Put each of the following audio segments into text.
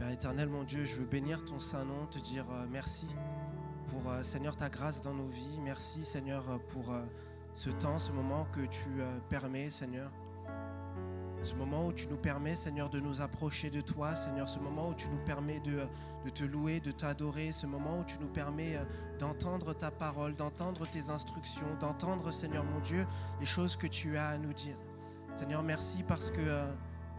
Père éternel, mon Dieu, je veux bénir ton saint nom, te dire merci pour, Seigneur, ta grâce dans nos vies. Merci, Seigneur, pour ce temps, ce moment que tu permets, Seigneur. Ce moment où tu nous permets, Seigneur, de nous approcher de toi, Seigneur. Ce moment où tu nous permets de te louer, de t'adorer. Ce moment où tu nous permets d'entendre ta parole, d'entendre tes instructions, d'entendre, Seigneur, mon Dieu, les choses que tu as à nous dire. Seigneur, merci parce que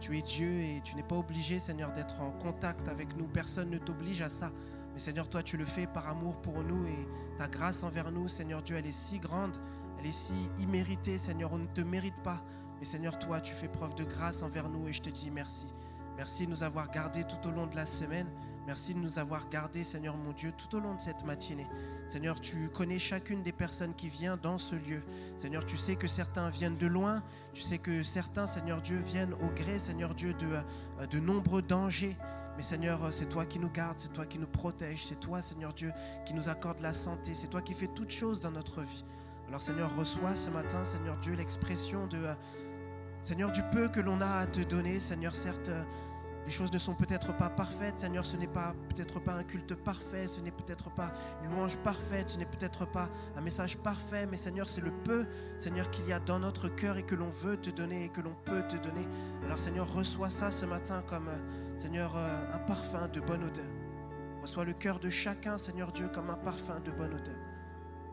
tu es Dieu et tu n'es pas obligé, Seigneur, d'être en contact avec nous. Personne ne t'oblige à ça. Mais Seigneur, toi, tu le fais par amour pour nous et ta grâce envers nous, Seigneur Dieu, elle est si grande, elle est si imméritée, Seigneur, on ne te mérite pas. Mais Seigneur, toi, tu fais preuve de grâce envers nous et je te dis merci. Merci de nous avoir gardés tout au long de la semaine. Merci de nous avoir gardés, Seigneur mon Dieu, tout au long de cette matinée. Seigneur, tu connais chacune des personnes qui viennent dans ce lieu. Seigneur, tu sais que certains viennent de loin. Tu sais que certains, Seigneur Dieu, viennent au gré, Seigneur Dieu, de nombreux dangers. Mais Seigneur, c'est toi qui nous gardes, c'est toi qui nous protège, c'est toi, Seigneur Dieu, qui nous accorde la santé, c'est toi qui fais toutes choses dans notre vie. Alors Seigneur, reçois ce matin, Seigneur Dieu, l'expression Seigneur, du peu que l'on a à te donner. Seigneur, certes, les choses ne sont peut-être pas parfaites. Seigneur, ce n'est peut-être pas un culte parfait, ce n'est peut-être pas une louange parfaite, ce n'est peut-être pas un message parfait, mais Seigneur, c'est le peu, Seigneur, qu'il y a dans notre cœur et que l'on veut te donner et que l'on peut te donner. Alors Seigneur, reçois ça ce matin comme, Seigneur, un parfum de bonne odeur. Reçois le cœur de chacun, Seigneur Dieu, comme un parfum de bonne odeur.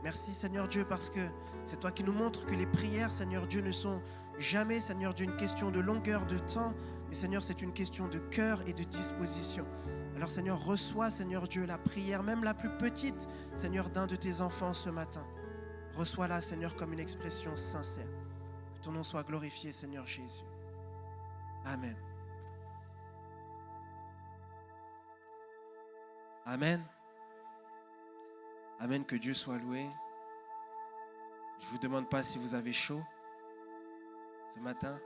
Merci Seigneur Dieu parce que c'est toi qui nous montres que les prières, Seigneur Dieu, ne sont jamais, Seigneur Dieu, une question de longueur de temps, mais Seigneur, c'est une question de cœur et de disposition. Alors Seigneur, reçois, Seigneur Dieu, la prière, même la plus petite, Seigneur, d'un de tes enfants ce matin. Reçois-la, Seigneur, comme une expression sincère. Que ton nom soit glorifié, Seigneur Jésus. Amen. Amen. Amen, que Dieu soit loué. Je ne vous demande pas si vous avez chaud ce matin.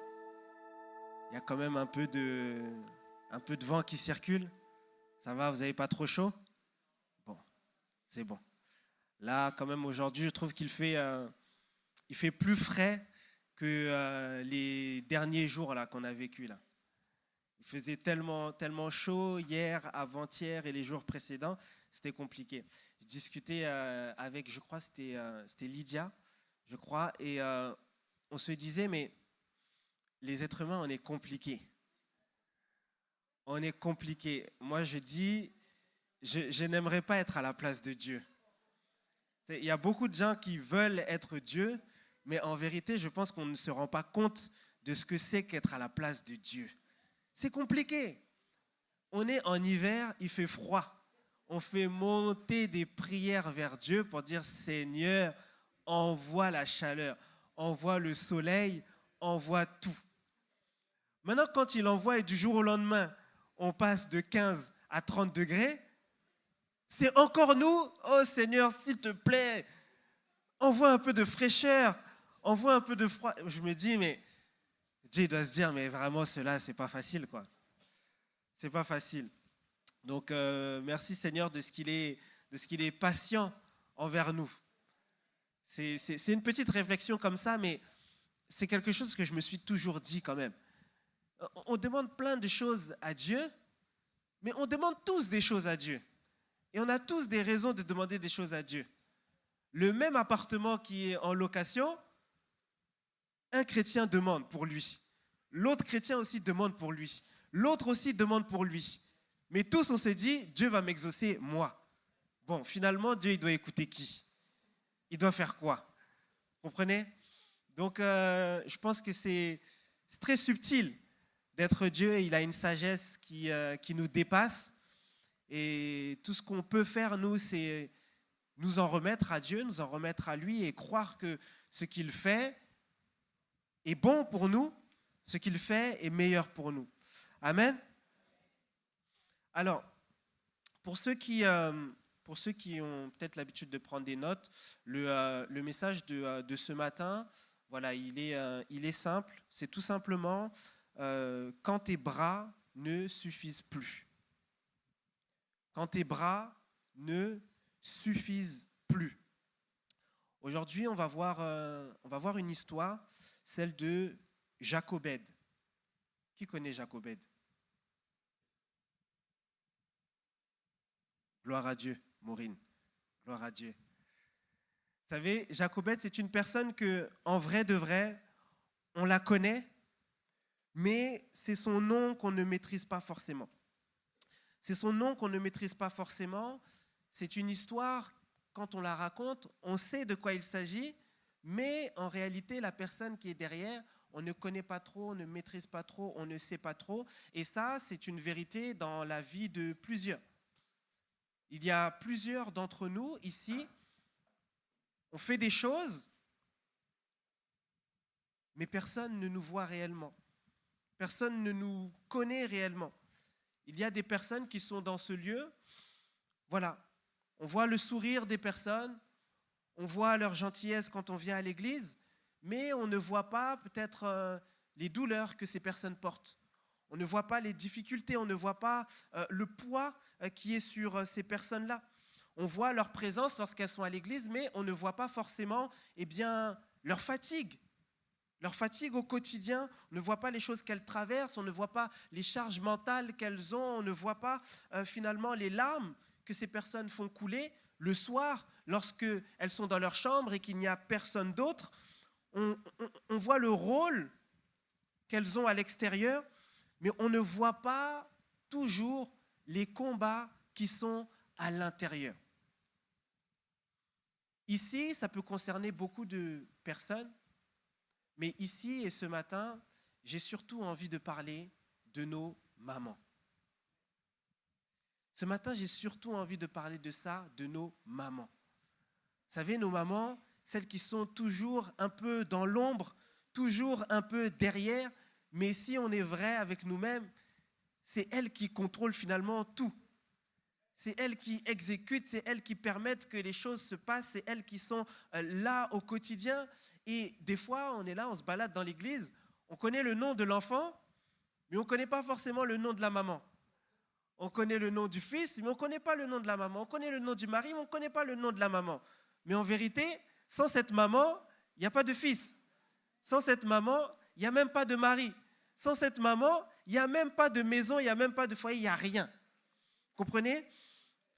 Il y a quand même un peu de vent qui circule. Ça va, vous n'avez pas trop chaud? Bon, c'est bon. Là, quand même, aujourd'hui, je trouve qu'il fait, il fait plus frais que les derniers jours là, qu'on a vécu là. Il faisait tellement chaud hier, avant-hier et les jours précédents. C'était compliqué. Je discutais avec, je crois, c'était Lydia, je crois, et on se disait, mais les êtres humains, on est compliqués. On est compliqués. Moi, je dis, je n'aimerais pas être à la place de Dieu. Il y a beaucoup de gens qui veulent être Dieu, mais en vérité, je pense qu'on ne se rend pas compte de ce que c'est qu'être à la place de Dieu. C'est compliqué. On est en hiver, il fait froid. On fait monter des prières vers Dieu pour dire Seigneur, envoie la chaleur, envoie le soleil, envoie tout. Maintenant, quand il envoie et du jour au lendemain, on passe de 15 à 30 degrés, c'est encore nous, oh Seigneur, s'il te plaît, envoie un peu de fraîcheur, envoie un peu de froid. Je me dis, mais Dieu doit se dire, mais vraiment, cela, c'est pas facile, quoi. C'est pas facile. Donc, merci Seigneur de ce qu'il est patient envers nous. C'est une petite réflexion comme ça, mais c'est quelque chose que je me suis toujours dit quand même. On demande plein de choses à Dieu, mais on demande tous des choses à Dieu. Et on a tous des raisons de demander des choses à Dieu. Le même appartement qui est en location, un chrétien demande pour lui. L'autre chrétien aussi demande pour lui. L'autre aussi demande pour lui. Mais tous, on se dit, Dieu va m'exaucer, moi. Bon, finalement, Dieu, il doit écouter qui? Il doit faire quoi? Vous comprenez? Donc, je pense que c'est très subtil d'être Dieu. Il a une sagesse qui nous dépasse. Et tout ce qu'on peut faire, nous, c'est nous en remettre à Dieu, nous en remettre à lui et croire que ce qu'il fait est bon pour nous, ce qu'il fait est meilleur pour nous. Amen. Alors, pour ceux qui ont peut-être l'habitude de prendre des notes, le message de ce matin, voilà, il est simple. C'est tout simplement quand tes bras ne suffisent plus. Quand tes bras ne suffisent plus. Aujourd'hui, on va voir une histoire, celle de Jochebed. Qui connaît Jochebed? Gloire à Dieu, Maureen. Gloire à Dieu. Vous savez, Jacobette, c'est une personne que, en vrai de vrai, on la connaît, mais c'est son nom qu'on ne maîtrise pas forcément. C'est son nom qu'on ne maîtrise pas forcément. C'est une histoire, quand on la raconte, on sait de quoi il s'agit, mais en réalité, la personne qui est derrière, on ne connaît pas trop, on ne maîtrise pas trop, on ne sait pas trop. Et ça, c'est une vérité dans la vie de plusieurs. Il y a plusieurs d'entre nous ici, on fait des choses, mais personne ne nous voit réellement. Personne ne nous connaît réellement. Il y a des personnes qui sont dans ce lieu, voilà, on voit le sourire des personnes, on voit leur gentillesse quand on vient à l'église, mais on ne voit pas peut-être les douleurs que ces personnes portent. On ne voit pas les difficultés, on ne voit pas le poids qui est sur ces personnes-là. On voit leur présence lorsqu'elles sont à l'église, mais on ne voit pas forcément leur fatigue. Leur fatigue au quotidien, on ne voit pas les choses qu'elles traversent, on ne voit pas les charges mentales qu'elles ont, on ne voit pas finalement les larmes que ces personnes font couler le soir lorsqu'elles sont dans leur chambre et qu'il n'y a personne d'autre. On voit le rôle qu'elles ont à l'extérieur, mais on ne voit pas toujours les combats qui sont à l'intérieur. Ici, ça peut concerner beaucoup de personnes, mais ici et ce matin, j'ai surtout envie de parler de nos mamans. Ce matin, j'ai surtout envie de parler de ça, de nos mamans. Vous savez, nos mamans, celles qui sont toujours un peu dans l'ombre, toujours un peu derrière, mais si on est vrai avec nous-mêmes, c'est elles qui contrôlent finalement tout. C'est elles qui exécutent, c'est elles qui permettent que les choses se passent, c'est elles qui sont là au quotidien. Et des fois, on est là, on se balade dans l'église, on connaît le nom de l'enfant, mais on ne connaît pas forcément le nom de la maman. On connaît le nom du fils, mais on ne connaît pas le nom de la maman. On connaît le nom du mari, mais on ne connaît pas le nom de la maman. Mais en vérité, sans cette maman, il n'y a pas de fils. Sans cette maman, il n'y a même pas de mari. Sans cette maman, il n'y a même pas de maison, il n'y a même pas de foyer, il n'y a rien. Comprenez ?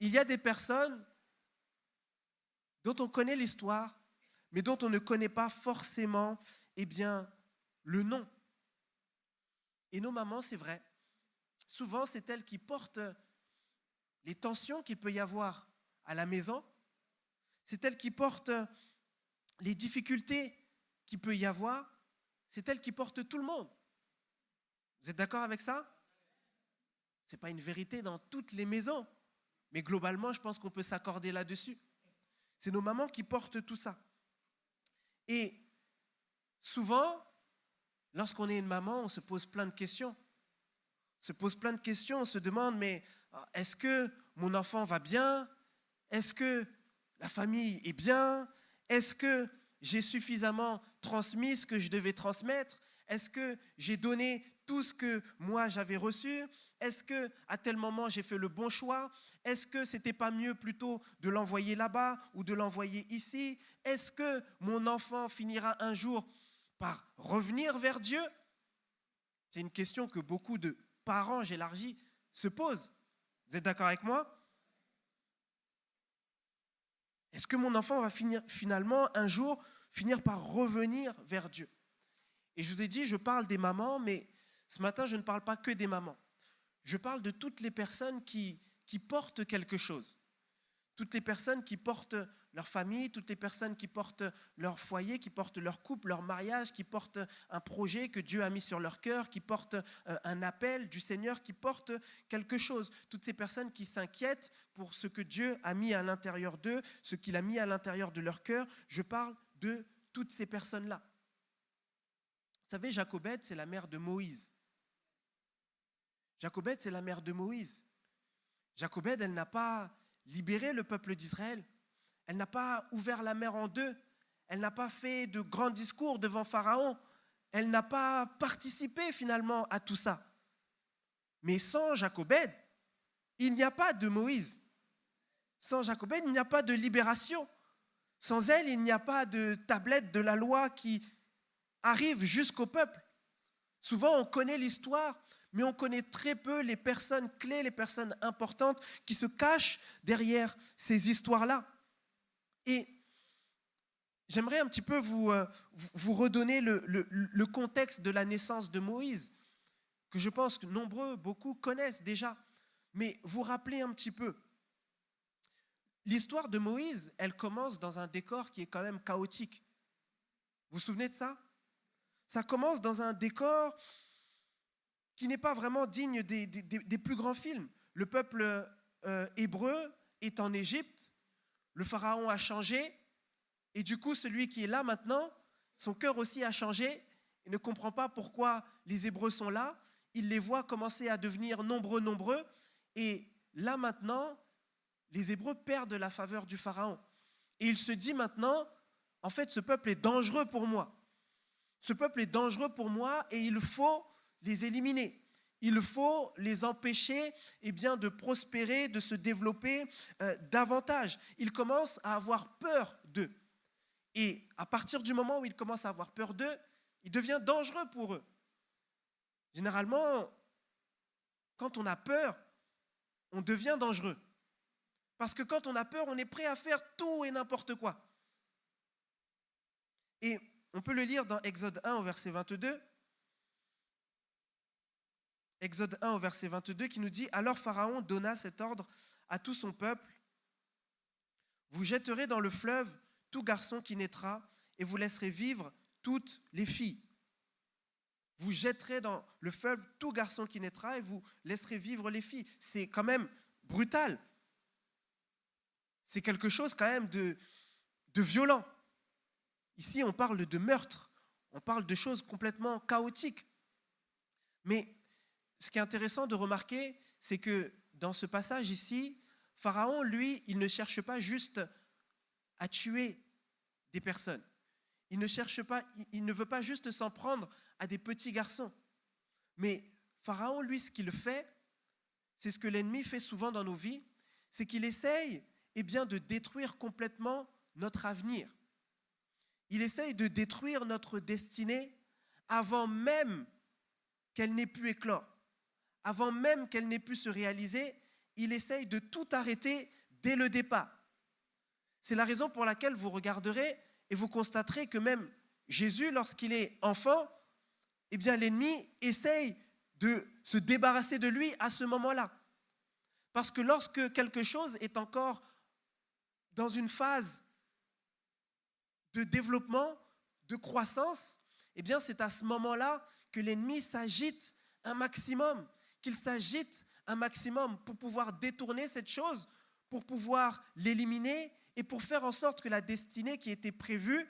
Il y a des personnes dont on connaît l'histoire, mais dont on ne connaît pas forcément le nom. Et nos mamans, c'est vrai, souvent c'est elles qui portent les tensions qu'il peut y avoir à la maison, c'est elles qui portent les difficultés qu'il peut y avoir, c'est elles qui portent tout le monde. Vous êtes d'accord avec ça ? Ce n'est pas une vérité dans toutes les maisons. Mais globalement, je pense qu'on peut s'accorder là-dessus. C'est nos mamans qui portent tout ça. Et souvent, lorsqu'on est une maman, on se pose plein de questions. On se pose plein de questions, on se demande, mais est-ce que mon enfant va bien ? Est-ce que la famille est bien ? Est-ce que j'ai suffisamment transmis ce que je devais transmettre ? Est-ce que j'ai donné tout ce que moi j'avais reçu ? Est-ce qu'à tel moment j'ai fait le bon choix ? Est-ce que ce n'était pas mieux plutôt de l'envoyer là-bas ou de l'envoyer ici ? Est-ce que mon enfant finira un jour par revenir vers Dieu ? C'est une question que beaucoup de parents, j'élargis, se posent. Vous êtes d'accord avec moi ? Est-ce que mon enfant va finalement un jour finir par revenir vers Dieu ? Et je vous ai dit, je parle des mamans, mais ce matin, je ne parle pas que des mamans. Je parle de toutes les personnes qui portent quelque chose. Toutes les personnes qui portent leur famille, toutes les personnes qui portent leur foyer, qui portent leur couple, leur mariage, qui portent un projet que Dieu a mis sur leur cœur, qui portent un appel du Seigneur, qui portent quelque chose. Toutes ces personnes qui s'inquiètent pour ce que Dieu a mis à l'intérieur d'eux, ce qu'il a mis à l'intérieur de leur cœur. Je parle de toutes ces personnes-là. Vous savez, Jacobette, c'est la mère de Moïse. Jacobette, c'est la mère de Moïse. Jacobette, elle n'a pas libéré le peuple d'Israël. Elle n'a pas ouvert la mer en deux. Elle n'a pas fait de grands discours devant Pharaon. Elle n'a pas participé finalement à tout ça. Mais sans Jacobette, il n'y a pas de Moïse. Sans Jacobette, il n'y a pas de libération. Sans elle, il n'y a pas de tablette de la loi qui arrive jusqu'au peuple. Souvent, on connaît l'histoire, mais on connaît très peu les personnes clés, les personnes importantes qui se cachent derrière ces histoires-là. Et j'aimerais un petit peu vous redonner le contexte de la naissance de Moïse, que je pense que beaucoup connaissent déjà, mais vous rappelez un petit peu. L'histoire de Moïse, elle commence dans un décor qui est quand même chaotique. Vous vous souvenez de ça? Ça commence dans un décor qui n'est pas vraiment digne des plus grands films. Le peuple hébreu est en Égypte, le pharaon a changé, et du coup, celui qui est là maintenant, son cœur aussi a changé, il ne comprend pas pourquoi les Hébreux sont là, il les voit commencer à devenir nombreux, et là maintenant, les Hébreux perdent la faveur du pharaon. Et il se dit maintenant, en fait, ce peuple est dangereux pour moi. Ce peuple est dangereux pour moi et il faut les éliminer. Il faut les empêcher de prospérer, de se développer davantage. Il commence à avoir peur d'eux. Et à partir du moment où il commence à avoir peur d'eux, il devient dangereux pour eux. Généralement, quand on a peur, on devient dangereux. Parce que quand on a peur, on est prêt à faire tout et n'importe quoi. Et on peut le lire dans Exode 1 au verset 22. Exode 1 au verset 22 qui nous dit « Alors Pharaon donna cet ordre à tout son peuple. Vous jetterez dans le fleuve tout garçon qui naîtra et vous laisserez vivre toutes les filles. Vous jetterez dans le fleuve tout garçon qui naîtra et vous laisserez vivre les filles. » C'est quand même brutal. C'est quelque chose quand même de violent. Ici, on parle de meurtre. On parle de choses complètement chaotiques. Mais ce qui est intéressant de remarquer, c'est que dans ce passage ici, Pharaon, lui, il ne cherche pas juste à tuer des personnes. Il ne veut pas juste s'en prendre à des petits garçons. Mais Pharaon, lui, ce qu'il fait, c'est ce que l'ennemi fait souvent dans nos vies, c'est qu'il essaye de détruire complètement notre avenir. Il essaye de détruire notre destinée avant même qu'elle n'ait pu éclore. Avant même qu'elle n'ait pu se réaliser, il essaye de tout arrêter dès le départ. C'est la raison pour laquelle vous regarderez et vous constaterez que même Jésus, lorsqu'il est enfant, l'ennemi essaye de se débarrasser de lui à ce moment-là. Parce que lorsque quelque chose est encore dans une phase de développement, de croissance, c'est à ce moment-là que l'ennemi s'agite un maximum, qu'il s'agite un maximum pour pouvoir détourner cette chose, pour pouvoir l'éliminer et pour faire en sorte que la destinée qui était prévue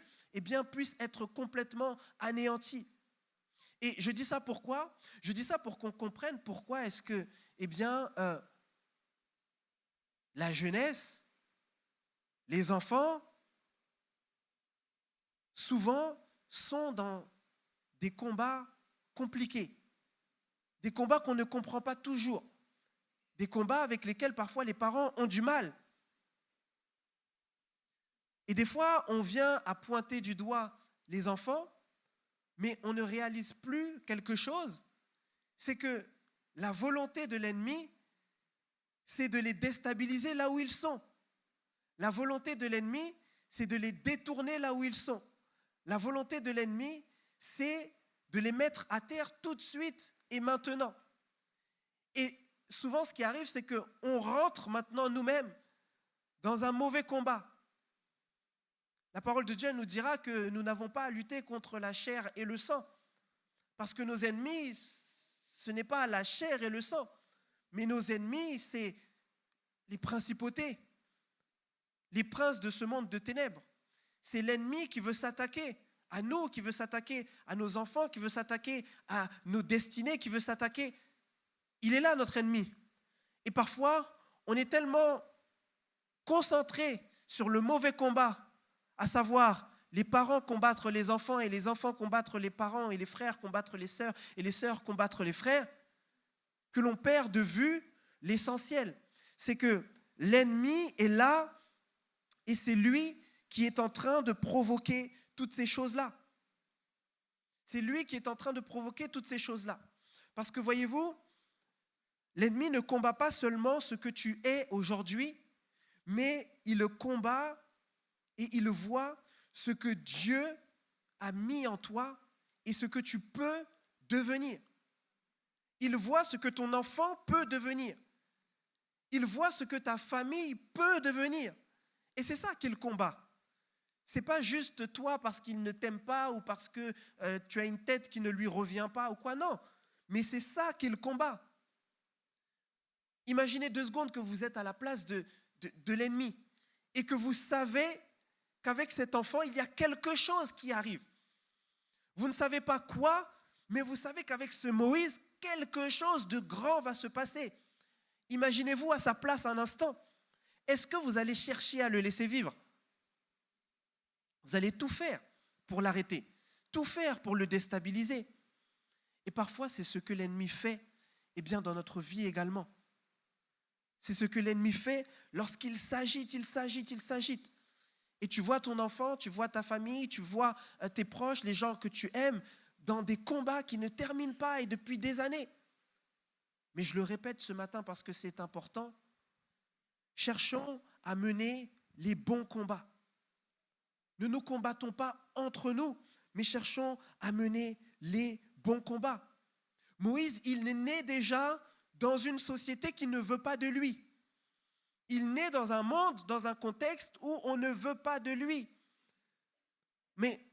puisse être complètement anéantie. Et je dis ça pourquoi ? Je dis ça pour qu'on comprenne pourquoi est-ce que la jeunesse, les enfants, souvent sont dans des combats compliqués, des combats qu'on ne comprend pas toujours, des combats avec lesquels parfois les parents ont du mal. Et des fois, on vient à pointer du doigt les enfants, mais on ne réalise plus quelque chose, c'est que la volonté de l'ennemi, c'est de les déstabiliser là où ils sont. La volonté de l'ennemi, c'est de les détourner là où ils sont. La volonté de l'ennemi, c'est de les mettre à terre tout de suite et maintenant. Et souvent, ce qui arrive, c'est qu'on rentre maintenant nous-mêmes dans un mauvais combat. La parole de Dieu nous dira que nous n'avons pas à lutter contre la chair et le sang. Parce que nos ennemis, ce n'est pas la chair et le sang. Mais nos ennemis, c'est les principautés, les princes de ce monde de ténèbres. C'est l'ennemi qui veut s'attaquer à nous, qui veut s'attaquer à nos enfants, qui veut s'attaquer à nos destinées, qui veut s'attaquer. Il est là, notre ennemi. Et parfois, on est tellement concentré sur le mauvais combat, à savoir les parents combattre les enfants et les enfants combattre les parents et les frères combattre les sœurs et les sœurs combattre les frères, que l'on perd de vue l'essentiel. C'est que l'ennemi est là et c'est lui qui est en train de provoquer toutes ces choses-là. C'est lui qui est en train de provoquer toutes ces choses-là. Parce que voyez-vous, l'ennemi ne combat pas seulement ce que tu es aujourd'hui, mais il le combat et il voit ce que Dieu a mis en toi et ce que tu peux devenir. Il voit ce que ton enfant peut devenir. Il voit ce que ta famille peut devenir. Et c'est ça qu'il combat. Ce n'est pas juste toi parce qu'il ne t'aime pas ou parce que tu as une tête qui ne lui revient pas ou quoi, non. Mais c'est ça qu'il combat. Imaginez 2 secondes que vous êtes à la place de l'ennemi et que vous savez qu'avec cet enfant, il y a quelque chose qui arrive. Vous ne savez pas quoi, mais vous savez qu'avec ce Moïse, quelque chose de grand va se passer. Imaginez-vous à sa place un instant. Est-ce que vous allez chercher à le laisser vivre ? Vous allez tout faire pour l'arrêter, tout faire pour le déstabiliser. Et parfois, c'est ce que l'ennemi fait, eh bien, dans notre vie également. C'est ce que l'ennemi fait lorsqu'il s'agite, il s'agite. Et tu vois ton enfant, tu vois ta famille, tu vois tes proches, les gens que tu aimes, dans des combats qui ne terminent pas et depuis des années. Mais je le répète ce matin parce que c'est important. Cherchons à mener les bons combats. Ne nous combattons pas entre nous, mais cherchons à mener les bons combats. Moïse, il est né déjà dans une société qui ne veut pas de lui. Il naît dans un monde, dans un contexte où on ne veut pas de lui. Mais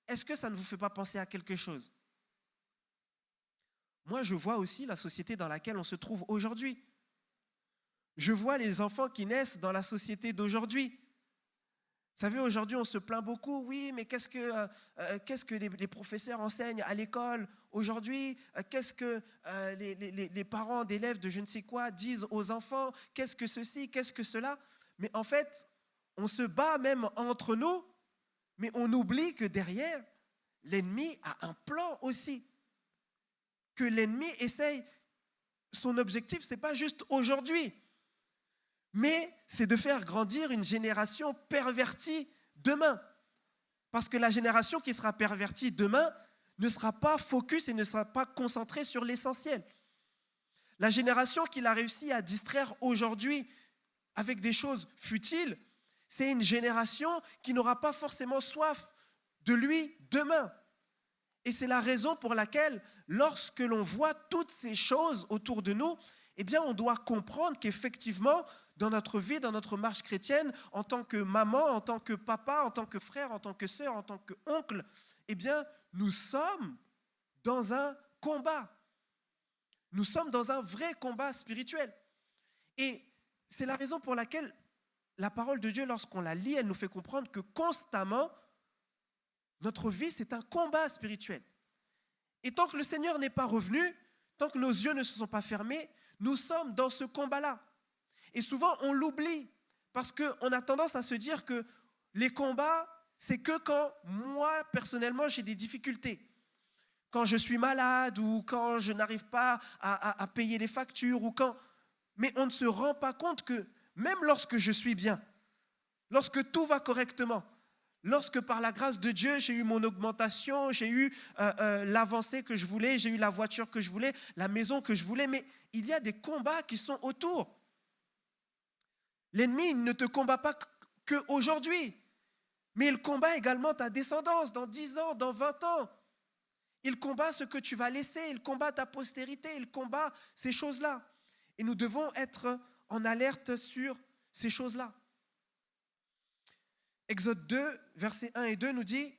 est-ce que ça ne vous fait pas penser à quelque chose ? Moi, je vois aussi la société dans laquelle on se trouve aujourd'hui. Je vois les enfants qui naissent dans la société d'aujourd'hui. Vous savez, aujourd'hui, on se plaint beaucoup. Oui, mais qu'est-ce que les professeurs enseignent à l'école aujourd'hui ? Qu'est-ce que les parents d'élèves de je ne sais quoi disent aux enfants ? Qu'est-ce que ceci ? Qu'est-ce que cela ? Mais en fait, on se bat même entre nous, mais on oublie que derrière, l'ennemi a un plan aussi. Que l'ennemi essaye, son objectif, ce n'est pas juste aujourd'hui, mais c'est de faire grandir une génération pervertie demain. Parce que la génération qui sera pervertie demain ne sera pas focus et ne sera pas concentrée sur l'essentiel. La génération qu'il a réussi à distraire aujourd'hui avec des choses futiles, c'est une génération qui n'aura pas forcément soif de lui demain. Et c'est la raison pour laquelle, lorsque l'on voit toutes ces choses autour de nous, eh bien, on doit comprendre qu'effectivement, dans notre vie, dans notre marche chrétienne, en tant que maman, en tant que papa, en tant que frère, en tant que sœur, en tant qu'oncle, eh bien, nous sommes dans un combat. Nous sommes dans un vrai combat spirituel. Et c'est la raison pour laquelle la parole de Dieu, lorsqu'on la lit, elle nous fait comprendre que constamment, notre vie, c'est un combat spirituel. Et tant que le Seigneur n'est pas revenu, tant que nos yeux ne se sont pas fermés, nous sommes dans ce combat-là. Et souvent, on l'oublie parce qu'on a tendance à se dire que les combats, c'est que quand moi, personnellement, j'ai des difficultés. Quand je suis malade ou quand je n'arrive pas à payer les factures. Mais on ne se rend pas compte que même lorsque je suis bien, lorsque tout va correctement, lorsque par la grâce de Dieu, j'ai eu mon augmentation, j'ai eu l'avancée que je voulais, j'ai eu la voiture que je voulais, la maison que je voulais, mais il y a des combats qui sont autour. L'ennemi ne te combat pas qu'aujourd'hui, mais il combat également ta descendance dans 10 ans, dans 20 ans. Il combat ce que tu vas laisser, il combat ta postérité, il combat ces choses-là. Et nous devons être en alerte sur ces choses-là. Exode 2, versets 1 et 2 nous dit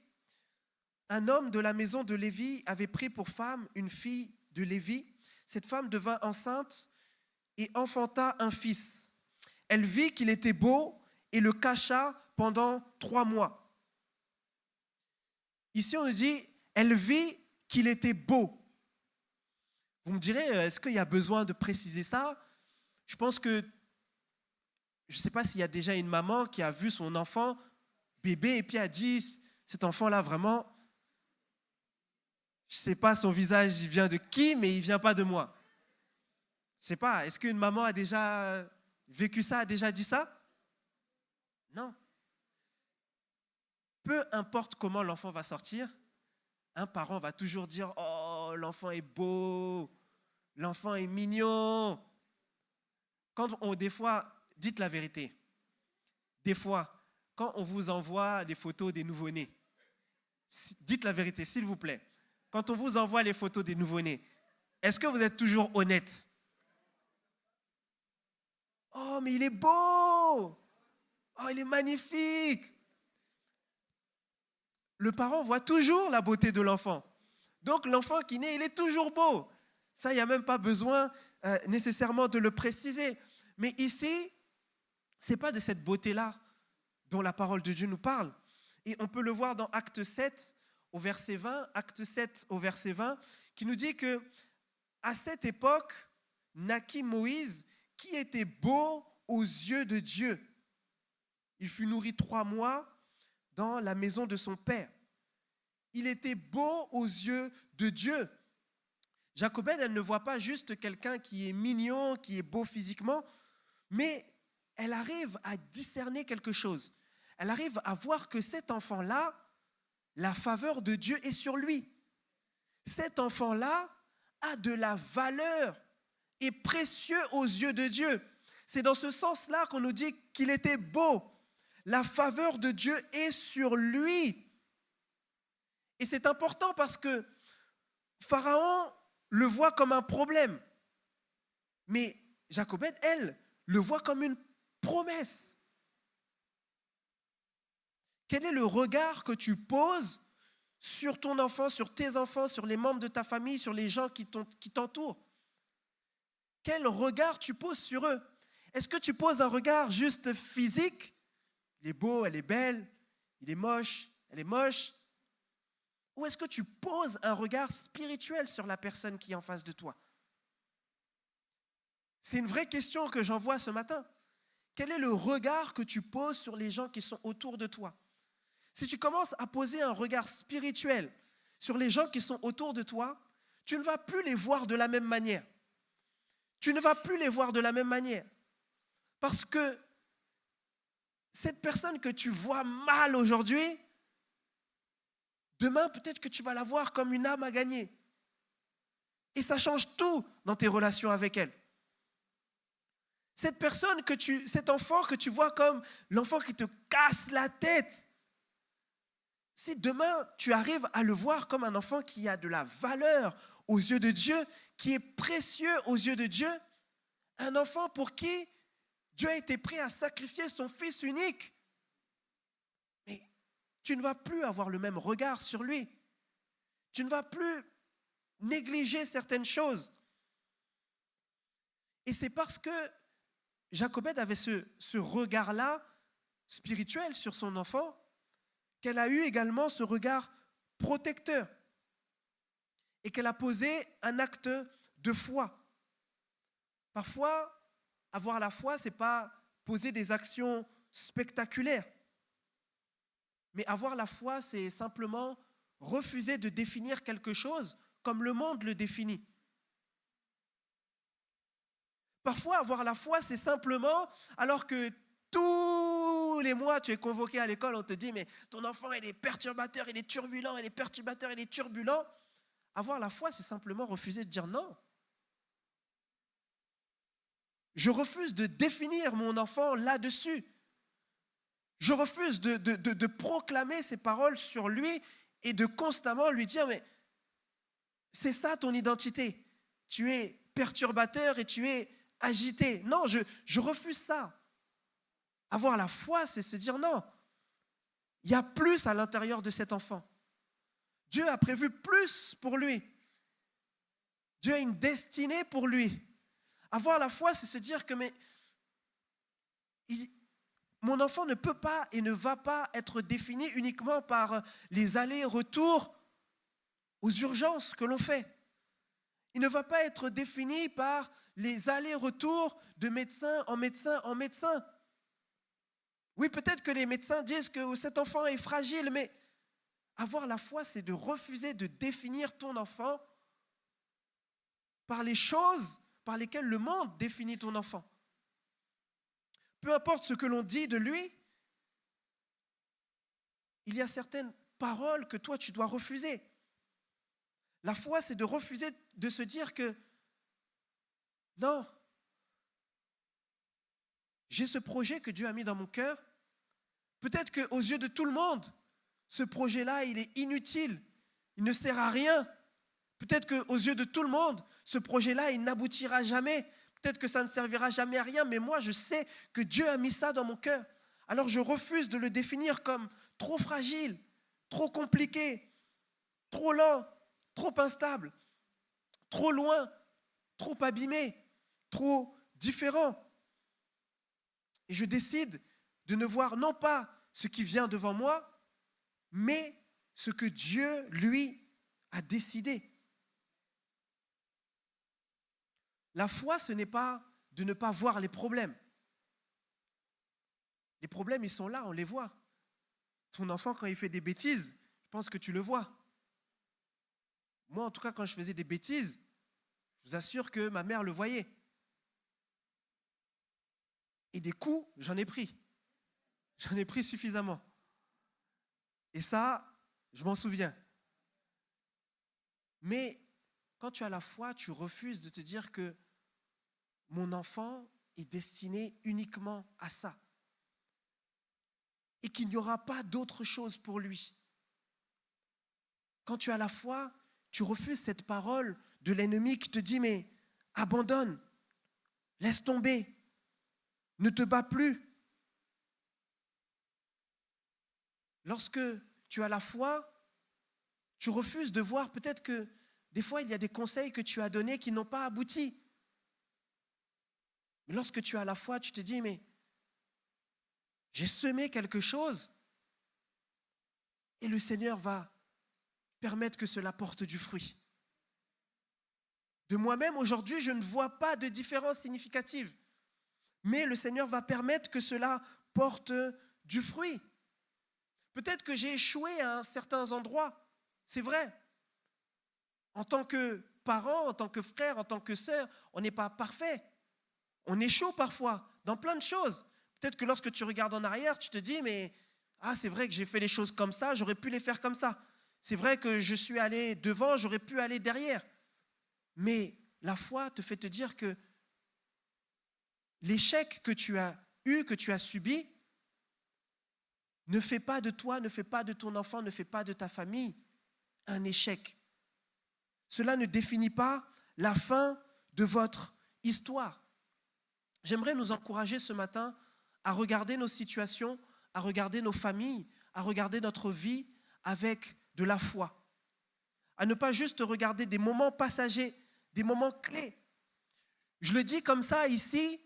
« Un homme de la maison de Lévi avait pris pour femme une fille de Lévi. Cette femme devint enceinte et enfanta un fils. Elle vit qu'il était beau et le cacha pendant 3 mois. » Ici, on nous dit « Elle vit qu'il était beau ». Vous me direz, est-ce qu'il y a besoin de préciser ça ? Je pense que, je ne sais pas s'il y a déjà une maman qui a vu son enfant bébé et puis a dit, cet enfant-là vraiment, je ne sais pas son visage il vient de qui, mais il ne vient pas de moi. Je ne sais pas, est-ce qu'une maman a déjà vécu ça, a déjà dit ça ? Non. Peu importe comment l'enfant va sortir, un parent va toujours dire « Oh, l'enfant est beau ». l'enfant est mignon. Des fois, dites la vérité. Des fois, quand on vous envoie des photos des nouveau-nés, dites la vérité, s'il vous plaît. Quand on vous envoie les photos des nouveau-nés, est-ce que vous êtes toujours honnête? Oh, mais il est beau! Oh, il est magnifique! Le parent voit toujours la beauté de l'enfant. Donc, l'enfant qui naît, il est toujours beau. Ça, il n'y a même pas besoin nécessairement de le préciser. Mais ici, ce n'est pas de cette beauté-là dont la parole de Dieu nous parle. Et on peut le voir dans Acte 7 au verset 20, Acte 7 au verset 20, qui nous dit que à cette époque, naquit Moïse, qui était beau aux yeux de Dieu. Il fut nourri 3 mois dans la maison de son père. Il était beau aux yeux de Dieu. Jacobède, elle ne voit pas juste quelqu'un qui est mignon, qui est beau physiquement, mais elle arrive à discerner quelque chose. Elle arrive à voir que cet enfant-là, la faveur de Dieu est sur lui. Cet enfant-là a de la valeur et précieux aux yeux de Dieu. C'est dans ce sens-là qu'on nous dit qu'il était beau. La faveur de Dieu est sur lui. Et c'est important parce que Pharaon le voit comme un problème. Mais Jacobède, elle, le voit comme une promesse. Quel est le regard que tu poses sur ton enfant, sur tes enfants, sur les membres de ta famille, sur les gens qui t'entourent? Quel regard tu poses sur eux? Est-ce que tu poses un regard juste physique? Il est beau, elle est belle, il est moche, elle est moche. Ou est-ce que tu poses un regard spirituel sur la personne qui est en face de toi? C'est une vraie question que j'envoie ce matin. Quel est le regard que tu poses sur les gens qui sont autour de toi? Si tu commences à poser un regard spirituel sur les gens qui sont autour de toi, tu ne vas plus les voir de la même manière. Tu ne vas plus les voir de la même manière. Parce que cette personne que tu vois mal aujourd'hui, demain, peut-être que tu vas la voir comme une âme à gagner. Et ça change tout dans tes relations avec elle. Cet enfant que tu vois comme l'enfant qui te casse la tête, si demain tu arrives à le voir comme un enfant qui a de la valeur aux yeux de Dieu, qui est précieux aux yeux de Dieu, un enfant pour qui Dieu a été prêt à sacrifier son fils unique, mais tu ne vas plus avoir le même regard sur lui. Tu ne vas plus négliger certaines choses. Et c'est parce que Jacobède avait ce regard-là spirituel sur son enfant qu'elle a eu également ce regard protecteur et qu'elle a posé un acte de foi. Parfois, avoir la foi, ce n'est pas poser des actions spectaculaires. Mais avoir la foi, c'est simplement refuser de définir quelque chose comme le monde le définit. Parfois, avoir la foi, c'est simplement, alors que tous les mois, tu es convoqué à l'école, on te dit, mais ton enfant, il est perturbateur, il est turbulent, il est perturbateur, il est turbulent. Avoir la foi, c'est simplement refuser de dire non. Je refuse de définir mon enfant là-dessus. Je refuse de proclamer ces paroles sur lui et de constamment lui dire, mais c'est ça ton identité. Tu es perturbateur et tu es agité. Non, je refuse ça. Avoir la foi, c'est se dire non. Il y a plus à l'intérieur de cet enfant. Dieu a prévu plus pour lui. Dieu a une destinée pour lui. Avoir la foi, c'est se dire que mon enfant ne peut pas et ne va pas être défini uniquement par les allers-retours aux urgences que l'on fait. Il ne va pas être défini par les allers-retours de médecin en médecin en médecin. Oui, peut-être que les médecins disent que cet enfant est fragile, mais avoir la foi, c'est de refuser de définir ton enfant par les choses par lesquelles le monde définit ton enfant. Peu importe ce que l'on dit de lui, il y a certaines paroles que toi, tu dois refuser. La foi, c'est de refuser de se dire que Non. J'ai ce projet que Dieu a mis dans mon cœur. Peut-être qu'aux yeux de tout le monde, ce projet-là, il est inutile. Il ne sert à rien. Peut-être qu'aux yeux de tout le monde, ce projet-là, il n'aboutira jamais. Peut-être que ça ne servira jamais à rien. Mais moi, je sais que Dieu a mis ça dans mon cœur. Alors je refuse de le définir comme trop fragile, trop compliqué, trop lent, trop instable, trop loin, trop abîmé, trop différent. Et je décide de ne voir non pas ce qui vient devant moi, mais ce que Dieu, lui, a décidé. La foi, ce n'est pas de ne pas voir les problèmes. Les problèmes, ils sont là, on les voit. Ton enfant, quand il fait des bêtises, je pense que tu le vois. Moi, en tout cas, quand je faisais des bêtises, je vous assure que ma mère le voyait. Et des coups, j'en ai pris. J'en ai pris suffisamment. Et ça, je m'en souviens. Mais quand tu as la foi, tu refuses de te dire que mon enfant est destiné uniquement à ça. Et qu'il n'y aura pas d'autre chose pour lui. Quand tu as la foi, tu refuses cette parole de l'ennemi qui te dit mais abandonne, laisse tomber, ne te bats plus. Lorsque tu as la foi, tu refuses de voir peut-être que des fois il y a des conseils que tu as donnés qui n'ont pas abouti. Mais lorsque tu as la foi, tu te dis mais j'ai semé quelque chose et le Seigneur va permettre que cela porte du fruit. De moi-même, aujourd'hui, je ne vois pas de différence significative. Mais le Seigneur va permettre que cela porte du fruit. Peut-être que j'ai échoué à certains endroits, c'est vrai. En tant que parent, en tant que frère, en tant que sœur, on n'est pas parfait. On échoue parfois dans plein de choses. Peut-être que lorsque tu regardes en arrière, tu te dis, mais c'est vrai que j'ai fait les choses comme ça, j'aurais pu les faire comme ça. C'est vrai que je suis allé devant, j'aurais pu aller derrière. Mais la foi te fait te dire que l'échec que tu as eu, que tu as subi, ne fait pas de toi, ne fait pas de ton enfant, ne fait pas de ta famille un échec. Cela ne définit pas la fin de votre histoire. J'aimerais nous encourager ce matin à regarder nos situations, à regarder nos familles, à regarder notre vie avec de la foi. À ne pas juste regarder des moments passagers, des moments clés. Je le dis comme ça ici,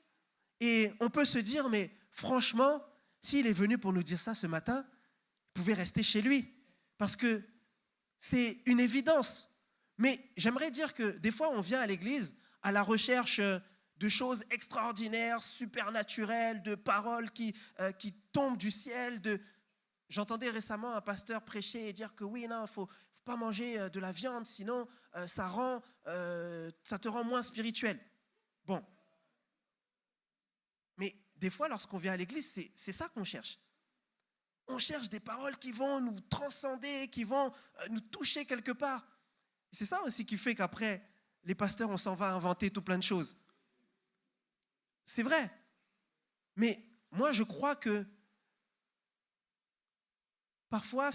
et on peut se dire, mais franchement, s'il est venu pour nous dire ça ce matin, il pouvait rester chez lui, parce que c'est une évidence. Mais j'aimerais dire que des fois, on vient à l'église à la recherche de choses extraordinaires, supernaturelles, de paroles qui tombent du ciel. J'entendais récemment un pasteur prêcher et dire que oui, non, il ne faut pas manger de la viande, sinon ça te rend moins spirituel. Bon. Mais des fois, lorsqu'on vient à l'église, c'est ça qu'on cherche. On cherche des paroles qui vont nous transcender, qui vont nous toucher quelque part. Et c'est ça aussi qui fait qu'après, les pasteurs, on s'en va inventer tout plein de choses. C'est vrai. Mais moi, je crois que parfois,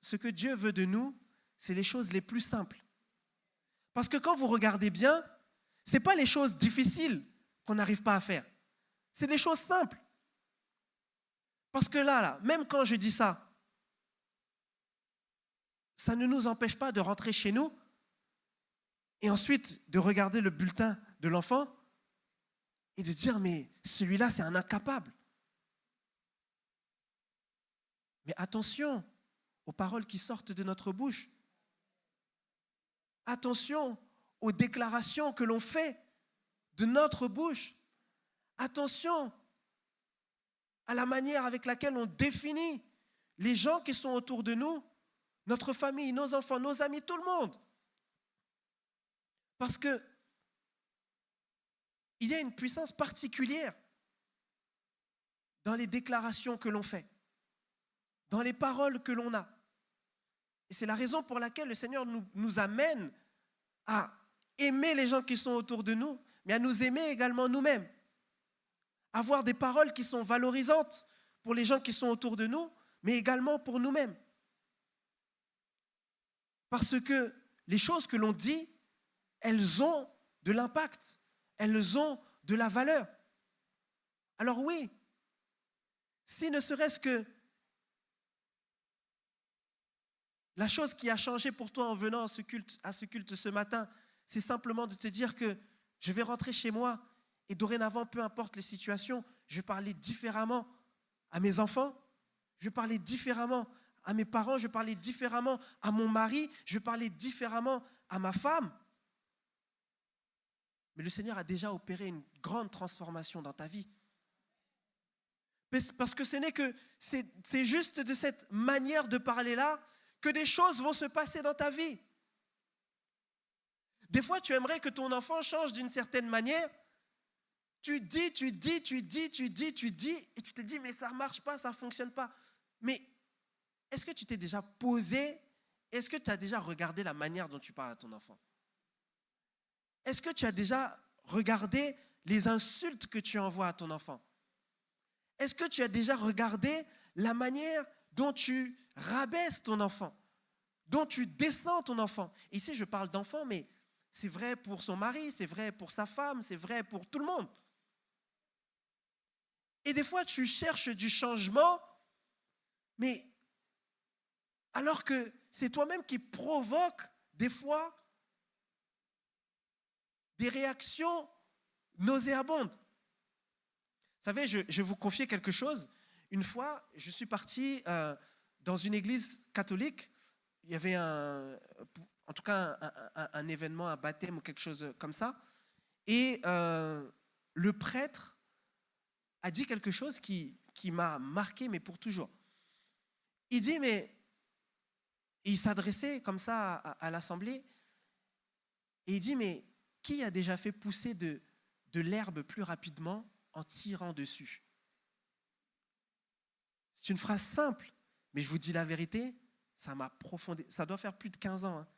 ce que Dieu veut de nous, c'est les choses les plus simples. Parce que quand vous regardez bien, ce n'est pas les choses difficiles qu'on n'arrive pas à faire. C'est des choses simples. Parce que là, même quand je dis ça, ça ne nous empêche pas de rentrer chez nous et ensuite de regarder le bulletin de l'enfant et de dire, mais celui-là, c'est un incapable. Mais attention aux paroles qui sortent de notre bouche. Attention aux déclarations que l'on fait de notre bouche. Attention à la manière avec laquelle on définit les gens qui sont autour de nous, notre famille, nos enfants, nos amis, tout le monde. Parce que il y a une puissance particulière dans les déclarations que l'on fait, dans les paroles que l'on a. Et c'est la raison pour laquelle le Seigneur nous amène à aimer les gens qui sont autour de nous, mais à nous aimer également nous-mêmes. Avoir des paroles qui sont valorisantes pour les gens qui sont autour de nous, mais également pour nous-mêmes. Parce que les choses que l'on dit, elles ont de l'impact, elles ont de la valeur. Alors oui, si ne serait-ce que la chose qui a changé pour toi en venant à ce culte ce matin, c'est simplement de te dire que je vais rentrer chez moi et dorénavant, peu importe les situations, je vais parler différemment à mes enfants, je vais parler différemment à mes parents, je vais parler différemment à mon mari, je vais parler différemment à ma femme. Mais le Seigneur a déjà opéré une grande transformation dans ta vie. Parce que c'est juste de cette manière de parler-là que des choses vont se passer dans ta vie. Des fois, tu aimerais que ton enfant change d'une certaine manière. Tu dis, et tu te dis, mais ça ne marche pas, ça ne fonctionne pas. Mais est-ce que tu t'es déjà posé, est-ce que tu as déjà regardé la manière dont tu parles à ton enfant? Est-ce que tu as déjà regardé les insultes que tu envoies à ton enfant? Est-ce que tu as déjà regardé la manière dont tu rabaisses ton enfant, dont tu descends ton enfant? Ici, je parle d'enfant, mais c'est vrai pour son mari, c'est vrai pour sa femme, c'est vrai pour tout le monde. Et des fois, tu cherches du changement, mais alors que c'est toi-même qui provoque des fois des réactions nauséabondes. Vous savez, je vais vous confier quelque chose. Une fois, je suis parti dans une église catholique. Il y avait en tout cas un événement, un baptême ou quelque chose comme ça. Et le prêtre a dit quelque chose qui m'a marqué, mais pour toujours. Il dit, il s'adressait comme ça à l'assemblée, et il dit, mais qui a déjà fait pousser de l'herbe plus rapidement en tirant dessus? C'est une phrase simple, mais je vous dis la vérité, ça m'a profondément, ça doit faire plus de 15 ans, hein,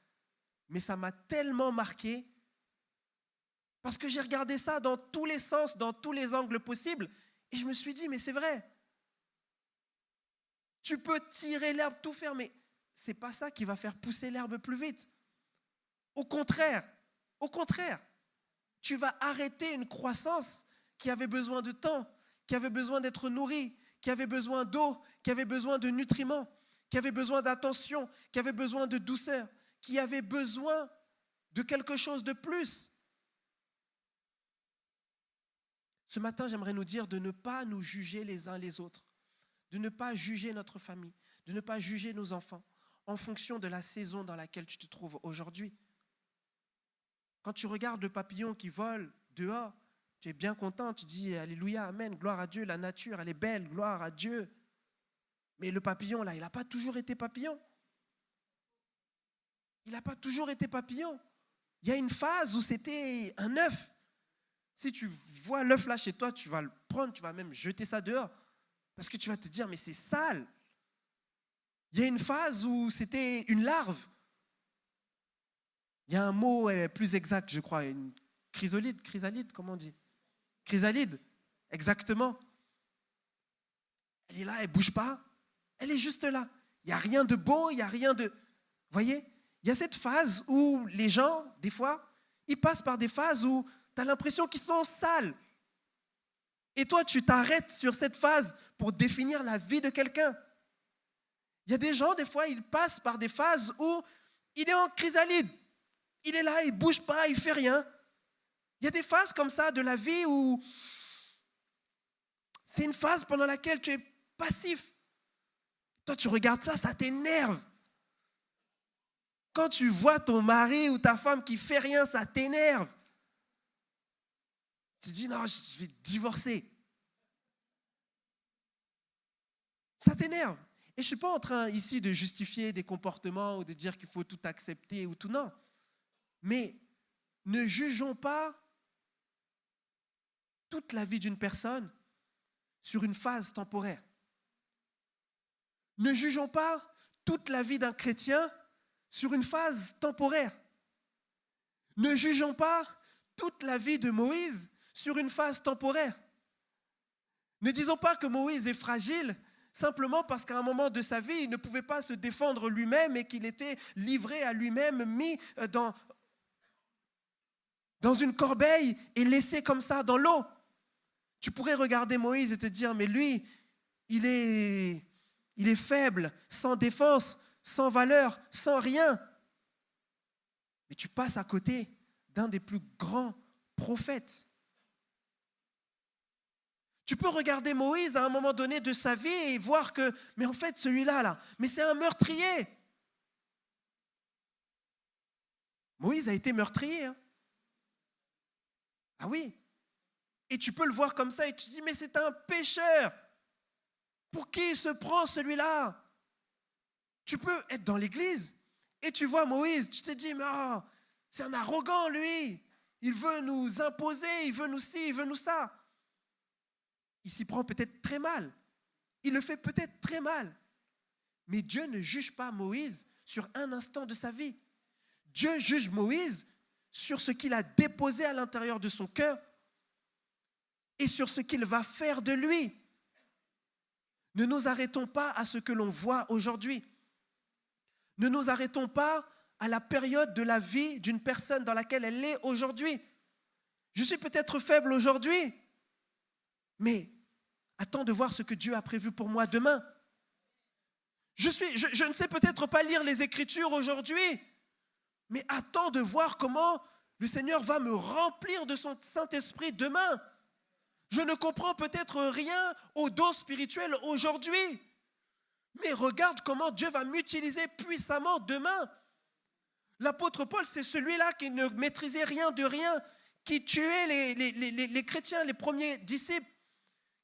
mais ça m'a tellement marqué, parce que j'ai regardé ça dans tous les sens, dans tous les angles possibles, et je me suis dit, mais c'est vrai, tu peux tirer l'herbe, tout faire, mais ce n'est pas ça qui va faire pousser l'herbe plus vite. Au contraire, tu vas arrêter une croissance qui avait besoin de temps, qui avait besoin d'être nourrie, qui avait besoin d'eau, qui avait besoin de nutriments, qui avait besoin d'attention, qui avait besoin de douceur, qui avait besoin de quelque chose de plus. Ce matin, j'aimerais nous dire de ne pas nous juger les uns les autres, de ne pas juger notre famille, de ne pas juger nos enfants en fonction de la saison dans laquelle tu te trouves aujourd'hui. Quand tu regardes le papillon qui vole dehors, tu es bien content, tu dis Alléluia, Amen, gloire à Dieu, la nature, elle est belle, gloire à Dieu. Mais le papillon, là, il n'a pas toujours été papillon. Il n'a pas toujours été papillon. Il y a une phase où c'était un œuf. Si tu vois l'œuf là chez toi, tu vas le prendre, tu vas même jeter ça dehors. Parce que tu vas te dire, mais c'est sale. Il y a une phase où c'était une larve. Il y a un mot plus exact, je crois, une chrysalide, comment on dit? Chrysalide, exactement. Elle est là, elle ne bouge pas. Elle est juste là. Il n'y a rien de beau, il n'y a rien de... Vous voyez? Il y a cette phase où les gens, des fois, ils passent par des phases où tu as l'impression qu'ils sont sales. Et toi, tu t'arrêtes sur cette phase pour définir la vie de quelqu'un. Il y a des gens, des fois, ils passent par des phases où il est en chrysalide. Il est là, il ne bouge pas, il ne fait rien. Il y a des phases comme ça de la vie où c'est une phase pendant laquelle tu es passif. Toi, tu regardes ça, ça t'énerve. Quand tu vois ton mari ou ta femme qui ne fait rien, ça t'énerve. Tu te dis, non, je vais divorcer. Ça t'énerve. Et je ne suis pas en train ici de justifier des comportements ou de dire qu'il faut tout accepter ou tout, non. Mais ne jugeons pas toute la vie d'une personne sur une phase temporaire. Ne jugeons pas toute la vie d'un chrétien sur une phase temporaire. Ne jugeons pas toute la vie de Moïse sur une phase temporaire. Ne disons pas que Moïse est fragile simplement parce qu'à un moment de sa vie, il ne pouvait pas se défendre lui-même et qu'il était livré à lui-même, mis dans une corbeille et laissé comme ça dans l'eau. Tu pourrais regarder Moïse et te dire, mais lui, il est faible, sans défense, sans valeur, sans rien. Mais tu passes à côté d'un des plus grands prophètes. Tu peux regarder Moïse à un moment donné de sa vie et voir que, mais en fait, celui-là, mais c'est un meurtrier. Moïse a été meurtrier. Hein. Ah oui. Et tu peux le voir comme ça et tu te dis, mais c'est un pécheur. Pour qui il se prend celui-là? Tu peux être dans l'église et tu vois Moïse, tu te dis, mais oh, c'est un arrogant lui. Il veut nous imposer, il veut nous ci, il veut nous ça. Il s'y prend peut-être très mal. Il le fait peut-être très mal. Mais Dieu ne juge pas Moïse sur un instant de sa vie. Dieu juge Moïse sur ce qu'il a déposé à l'intérieur de son cœur et sur ce qu'il va faire de lui. Ne nous arrêtons pas à ce que l'on voit aujourd'hui. Ne nous arrêtons pas à la période de la vie d'une personne dans laquelle elle est aujourd'hui. Je suis peut-être faible aujourd'hui, mais attends de voir ce que Dieu a prévu pour moi demain. Je ne sais peut-être pas lire les Écritures aujourd'hui, mais attends de voir comment le Seigneur va me remplir de son Saint-Esprit demain. Je ne comprends peut-être rien aux dons spirituels aujourd'hui, mais regarde comment Dieu va m'utiliser puissamment demain. L'apôtre Paul, c'est celui-là qui ne maîtrisait rien de rien, qui tuait les chrétiens, les premiers disciples,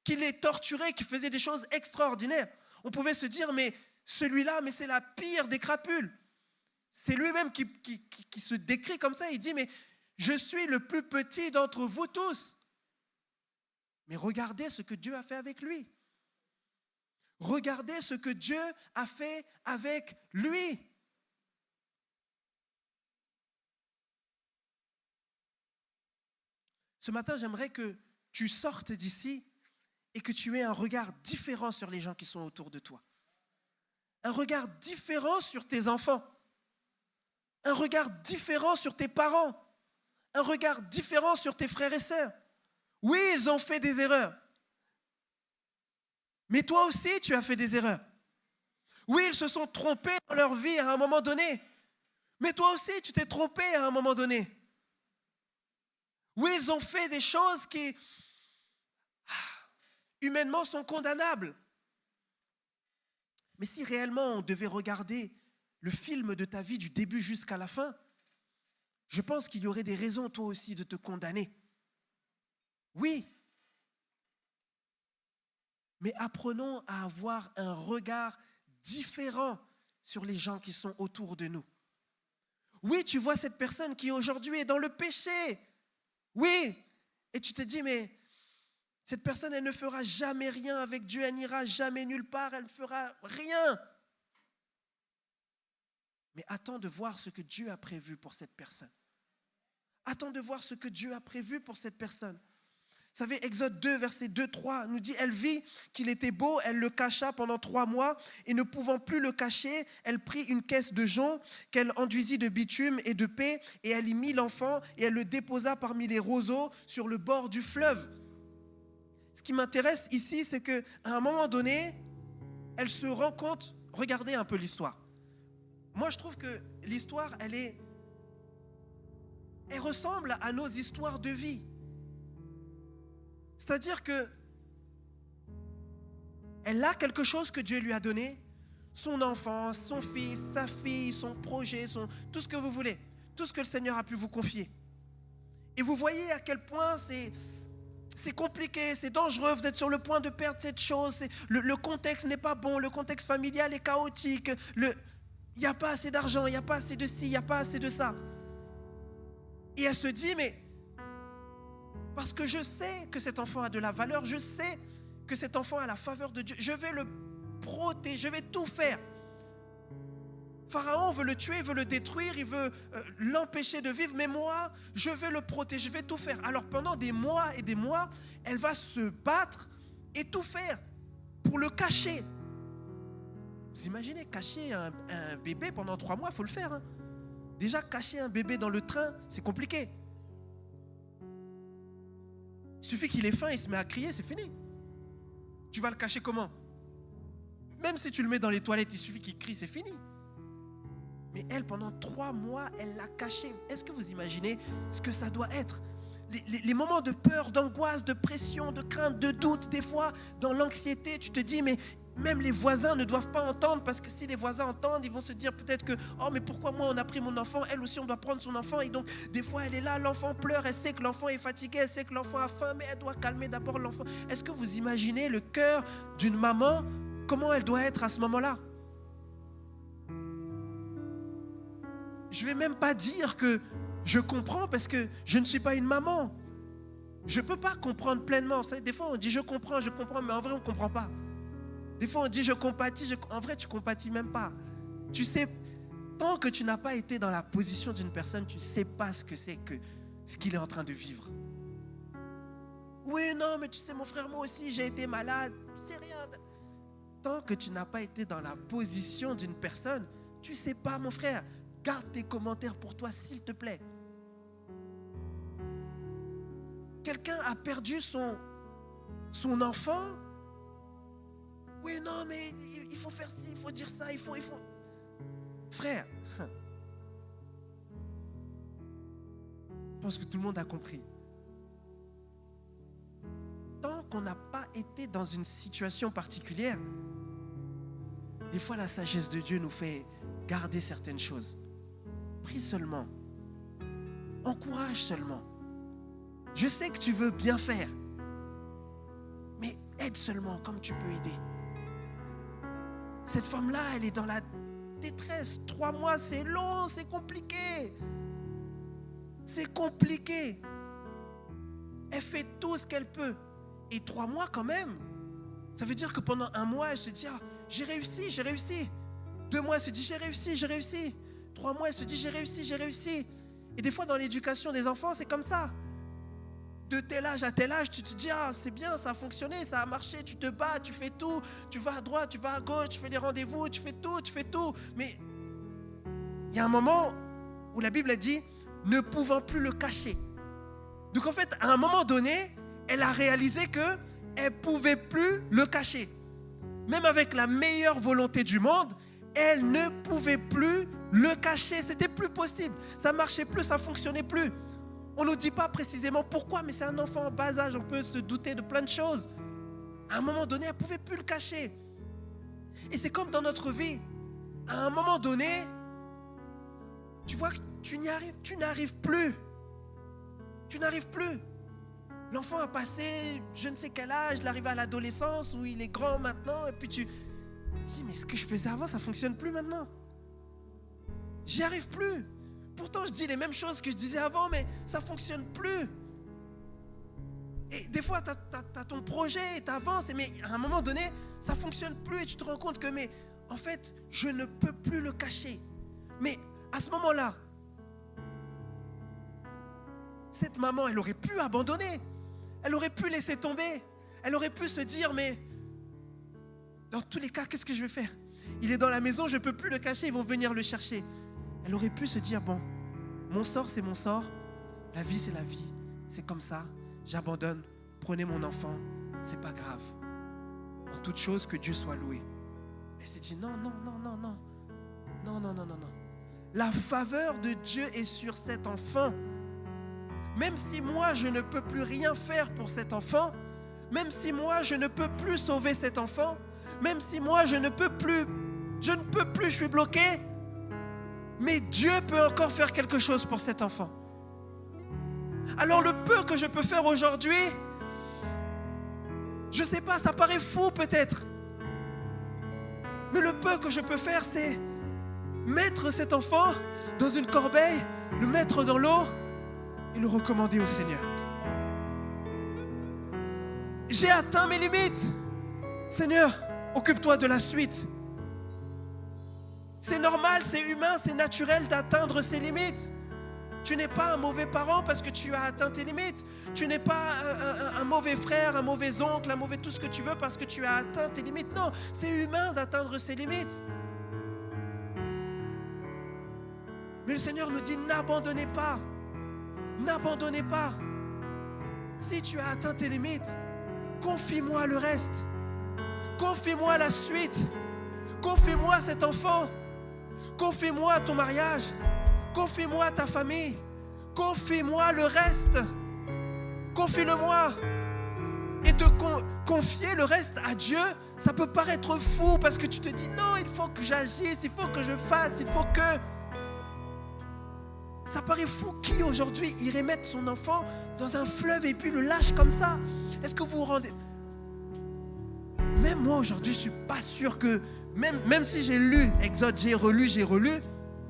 qui les torturait, qui faisait des choses extraordinaires. On pouvait se dire, mais celui-là, mais c'est la pire des crapules. C'est lui-même qui se décrit comme ça. Il dit, mais je suis le plus petit d'entre vous tous. Mais regardez ce que Dieu a fait avec lui. Regardez ce que Dieu a fait avec lui. Ce matin, j'aimerais que tu sortes d'ici et que tu aies un regard différent sur les gens qui sont autour de toi. Un regard différent sur tes enfants. Un regard différent sur tes parents. Un regard différent sur tes frères et sœurs. Oui, ils ont fait des erreurs. Mais toi aussi, tu as fait des erreurs. Oui, ils se sont trompés dans leur vie à un moment donné. Mais toi aussi, tu t'es trompé à un moment donné. Oui, ils ont fait des choses qui, humainement, sont condamnables. Mais si réellement on devait regarder le film de ta vie du début jusqu'à la fin, je pense qu'il y aurait des raisons, toi aussi, de te condamner. Oui. Mais apprenons à avoir un regard différent sur les gens qui sont autour de nous. Oui, tu vois cette personne qui aujourd'hui est dans le péché. Oui. Et tu te dis, mais cette personne, elle ne fera jamais rien avec Dieu, elle n'ira jamais nulle part, elle ne fera rien. Mais attends de voir ce que Dieu a prévu pour cette personne. Attends de voir ce que Dieu a prévu pour cette personne. Vous savez, Exode 2, verset 2-3 nous dit, elle vit qu'il était beau, elle le cacha pendant 3 mois, et ne pouvant plus le cacher, elle prit une caisse de jonc qu'elle enduisit de bitume et de paix, et elle y mit l'enfant, et elle le déposa parmi les roseaux sur le bord du fleuve. Ce qui m'intéresse ici, c'est qu'à un moment donné, elle se rend compte, regardez un peu l'histoire. Moi, je trouve que l'histoire, elle ressemble à nos histoires de vie. C'est-à-dire que elle a quelque chose que Dieu lui a donné, son enfant, son fils, sa fille, son projet, tout ce que vous voulez, tout ce que le Seigneur a pu vous confier. Et vous voyez à quel point c'est compliqué, c'est dangereux, vous êtes sur le point de perdre cette chose, le contexte n'est pas bon, le contexte familial est chaotique, il n'y a pas assez d'argent, il n'y a pas assez de ci, il n'y a pas assez de ça. Et elle se dit, mais parce que je sais que cet enfant a de la valeur, je sais que cet enfant a la faveur de Dieu, je vais le protéger, je vais tout faire. Pharaon veut le tuer, il veut le détruire, il veut l'empêcher de vivre, mais moi, je vais le protéger, je vais tout faire. Alors pendant des mois et des mois, elle va se battre et tout faire pour le cacher. Vous imaginez, cacher un bébé pendant 3 mois, il faut le faire. Hein. Déjà, cacher un bébé dans le train, c'est compliqué. Il suffit qu'il ait faim, il se met à crier, c'est fini. Tu vas le cacher comment? Même si tu le mets dans les toilettes, il suffit qu'il crie, c'est fini. Mais elle, pendant 3 mois, elle l'a caché. Est-ce que vous imaginez ce que ça doit être? Les moments de peur, d'angoisse, de pression, de crainte, de doute, des fois, dans l'anxiété, tu te dis, mais même les voisins ne doivent pas entendre, parce que si les voisins entendent, ils vont se dire peut-être que, oh, mais pourquoi moi on a pris mon enfant, elle aussi on doit prendre son enfant. Et donc, des fois, elle est là, l'enfant pleure, elle sait que l'enfant est fatigué, elle sait que l'enfant a faim, mais elle doit calmer d'abord l'enfant. Est-ce que vous imaginez le cœur d'une maman, comment elle doit être à ce moment-là? Je ne vais même pas dire que je comprends, parce que je ne suis pas une maman. Je ne peux pas comprendre pleinement. Des fois, on dit je comprends, mais en vrai, on ne comprend pas. Des fois, on dit je compatis, en vrai, tu ne compatis même pas. Tu sais, tant que tu n'as pas été dans la position d'une personne, tu ne sais pas ce que c'est que ce qu'il est en train de vivre. Oui, non, mais tu sais, mon frère, moi aussi, j'ai été malade. C'est rien. Tant que tu n'as pas été dans la position d'une personne, tu ne sais pas, mon frère. Garde tes commentaires pour toi, s'il te plaît. Quelqu'un a perdu son enfant. Oui, non, mais il faut faire ci, il faut dire ça, il faut... Frère, je pense que tout le monde a compris. Tant qu'on n'a pas été dans une situation particulière, des fois la sagesse de Dieu nous fait garder certaines choses. Prie seulement. Encourage seulement. Je sais que tu veux bien faire, mais aide seulement comme tu peux aider. Cette femme-là, elle est dans la détresse. 3 mois, c'est long, c'est compliqué. C'est compliqué. Elle fait tout ce qu'elle peut. Et 3 mois quand même, ça veut dire que pendant 1 mois, elle se dit, ah, j'ai réussi, j'ai réussi. 2 mois, elle se dit, j'ai réussi, j'ai réussi. 3 mois, elle se dit, j'ai réussi, j'ai réussi. Et des fois, dans l'éducation des enfants, c'est comme ça. De tel âge à tel âge, tu te dis, ah, c'est bien, ça a fonctionné, ça a marché, tu te bats, tu fais tout, tu vas à droite, tu vas à gauche, tu fais les rendez-vous, tu fais tout. Mais il y a un moment où la Bible a dit, ne pouvant plus le cacher. Donc en fait, à un moment donné, elle a réalisé qu'elle ne pouvait plus le cacher. Même avec la meilleure volonté du monde, elle ne pouvait plus le cacher. C'était plus possible. Ça ne marchait plus, ça ne fonctionnait plus. On ne nous dit pas précisément pourquoi, mais c'est un enfant en bas âge, on peut se douter de plein de choses. À un moment donné, elle ne pouvait plus le cacher. Et c'est comme dans notre vie. À un moment donné, tu vois que tu n'arrives plus. Tu n'arrives plus. L'enfant a passé je ne sais quel âge, il arrive à l'adolescence où il est grand maintenant, et puis tu dis, mais ce que je faisais avant, ça ne fonctionne plus maintenant. J'y arrive plus. Pourtant, je dis les mêmes choses que je disais avant, mais ça ne fonctionne plus. Et des fois, tu as ton projet et tu avances, mais à un moment donné, ça ne fonctionne plus et tu te rends compte que, mais en fait, je ne peux plus le cacher. Mais à ce moment-là, cette maman, elle aurait pu abandonner. Elle aurait pu laisser tomber. Elle aurait pu se dire, mais dans tous les cas, qu'est-ce que je vais faire? Il est dans la maison, je ne peux plus le cacher, ils vont venir le chercher. Elle aurait pu se dire, bon, mon sort, c'est mon sort. La vie, c'est la vie. C'est comme ça. J'abandonne. Prenez mon enfant. C'est pas grave. En toute chose, que Dieu soit loué. Elle s'est dit, non. La faveur de Dieu est sur cet enfant. Même si moi, je ne peux plus rien faire pour cet enfant, même si moi, je ne peux plus sauver cet enfant, même si moi, je ne peux plus, je suis bloqué, mais Dieu peut encore faire quelque chose pour cet enfant. Alors le peu que je peux faire aujourd'hui, je ne sais pas, ça paraît fou peut-être, mais le peu que je peux faire, c'est mettre cet enfant dans une corbeille, le mettre dans l'eau et le recommander au Seigneur. J'ai atteint mes limites. Seigneur, occupe-toi de la suite. C'est normal, c'est humain, c'est naturel d'atteindre ses limites. Tu n'es pas un mauvais parent parce que tu as atteint tes limites. Tu n'es pas un mauvais frère, un mauvais oncle, un mauvais tout ce que tu veux parce que tu as atteint tes limites. Non, c'est humain d'atteindre ses limites. Mais le Seigneur nous dit, n'abandonnez pas. N'abandonnez pas. Si tu as atteint tes limites, confie-moi le reste. Confie-moi la suite. Confie-moi cet enfant. Confie-moi ton mariage. Confie-moi ta famille. Confie-moi le reste. Confie-le-moi. Et te confier le reste à Dieu, ça peut paraître fou parce que tu te dis non, il faut que j'agisse, il faut que je fasse, il faut que... Ça paraît fou. Qui aujourd'hui irait mettre son enfant dans un fleuve et puis le lâche comme ça? Est-ce que vous vous rendez... Même moi aujourd'hui, je ne suis pas sûr que... Même si j'ai lu Exode, j'ai relu, je ne